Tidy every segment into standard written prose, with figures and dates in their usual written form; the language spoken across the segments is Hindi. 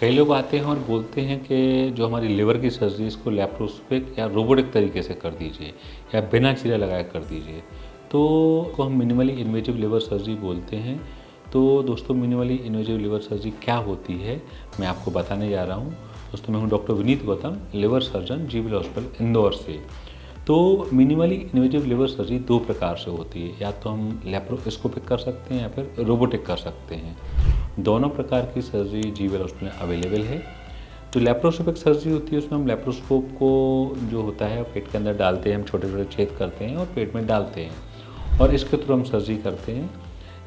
कई लोग आते हैं और बोलते हैं कि जो हमारी लिवर की सर्जरी इसको लैप्रोस्कोपिक या रोबोटिक तरीके से कर दीजिए या बिना चीरा लगाए कर दीजिए। तो को हम मिनिमली इन्वेजिव लिवर सर्जरी बोलते हैं। तो दोस्तों, मिनिमली इन्वेजिव लिवर सर्जरी क्या होती है मैं आपको बताने जा रहा हूँ। दोस्तों, मैं हूँ doctor Vineet Gautam, liver surgeon, GVL hospital Indore से। तो मिनिमली इन्वेजिव लिवर सर्जरी दो प्रकार से होती है, या तो हम लैप्रोस्कोपिक कर सकते हैं या फिर रोबोटिक कर सकते हैं। दोनों प्रकार की सर्जरी जीवीएल हॉस्पिटल में अवेलेबल है। जो लैप्रोस्कोपिक सर्जरी होती है उसमें हम लैप्रोस्कोप को जो होता है पेट के अंदर डालते हैं, हम छोटे छोटे छेद करते हैं और पेट में डालते हैं और इसके थ्रू हम सर्जरी करते हैं।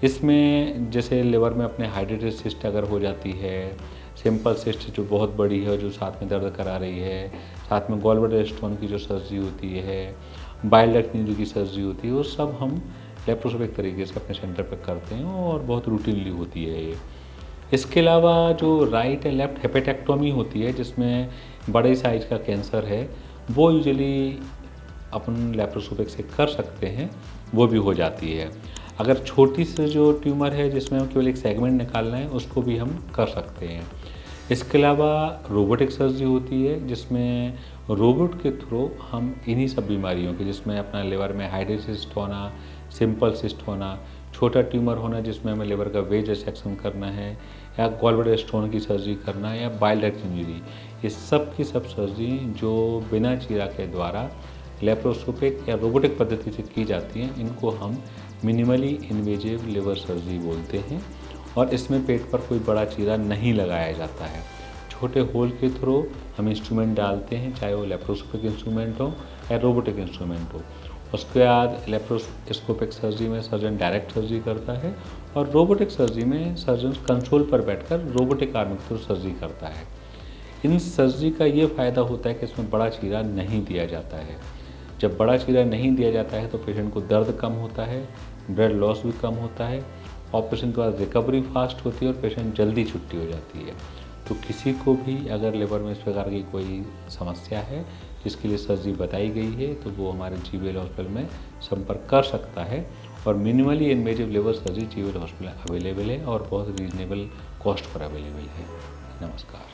इसमें जैसे लिवर में अपने हाइड्रेटेड सिस्ट अगर हो जाती है, सिंपल सिस्ट जो बहुत बड़ी है जो साथ में दर्द करा रही है, साथ में गॉल ब्लैडर स्टोन की जो सर्जरी होती है, बाइल डक्ट नीडल की सर्जरी होती है, वो सब हम लैप्रोस्कोपिक तरीके से अपने सेंटर पर करते हैं और बहुत रूटीनली होती है ये। इसके अलावा जो राइट एंड लेफ्ट हेपेटेक्टोमी होती है जिसमें बड़े साइज का कैंसर है, वो यूजुअली अपन लैप्रोस्कोपिक से कर सकते हैं, वो भी हो जाती है। अगर छोटी सी जो ट्यूमर है जिसमें हम केवल एक सेगमेंट निकालना है, उसको भी हम कर सकते हैं। इसके अलावा रोबोटिक सर्जरी होती है जिसमें रोबोट के थ्रू हम इन्हीं सब बीमारियों के, जिसमें अपना लिवर में हाइड्रेटेड सिस्ट होना, सिंपल सिस्ट होना, छोटा ट्यूमर होना जिसमें हमें लिवर का वेज सेक्शन करना है, या गॉल ब्लैडर स्टोन की सर्जरी करना है, या बाइल डक्ट इंजरी, ये सब की सब सर्जरी जो बिना चीरा के द्वारा लैप्रोस्कोपिक या रोबोटिक पद्धति से की जाती हैं, इनको हम मिनिमली इन्वेजिव लिवर सर्जरी बोलते हैं। और इसमें पेट पर कोई बड़ा चीरा नहीं लगाया जाता है। छोटे होल के थ्रू हम इंस्ट्रूमेंट डालते हैं, चाहे वो लैप्रोस्कोपिक इंस्ट्रूमेंट हो या रोबोटिक इंस्ट्रूमेंट हो। उसके बाद लैप्रोस्कोपिक सर्जरी में सर्जन डायरेक्ट सर्जरी करता है और रोबोटिक सर्जरी में सर्जन कंसोल पर बैठकर रोबोटिक आर्म के थ्रू सर्जरी करता है। इन सर्जरी का ये फ़ायदा होता है कि इसमें बड़ा चीरा नहीं दिया जाता है। जब बड़ा चीरा नहीं दिया जाता है तो पेशेंट को दर्द कम होता है, ब्लड लॉस भी कम होता है, ऑपरेशन के बाद रिकवरी फास्ट होती है और पेशेंट जल्दी छुट्टी हो जाती है। तो किसी को भी अगर लिवर में इस प्रकार की कोई समस्या है जिसके लिए सर्जरी बताई गई है, तो वो हमारे जीवीएल हॉस्पिटल में संपर्क कर सकता है। और minimally invasive liver surgery GVL hospital में अवेलेबल है और बहुत रीजनेबल कॉस्ट पर अवेलेबल है। नमस्कार।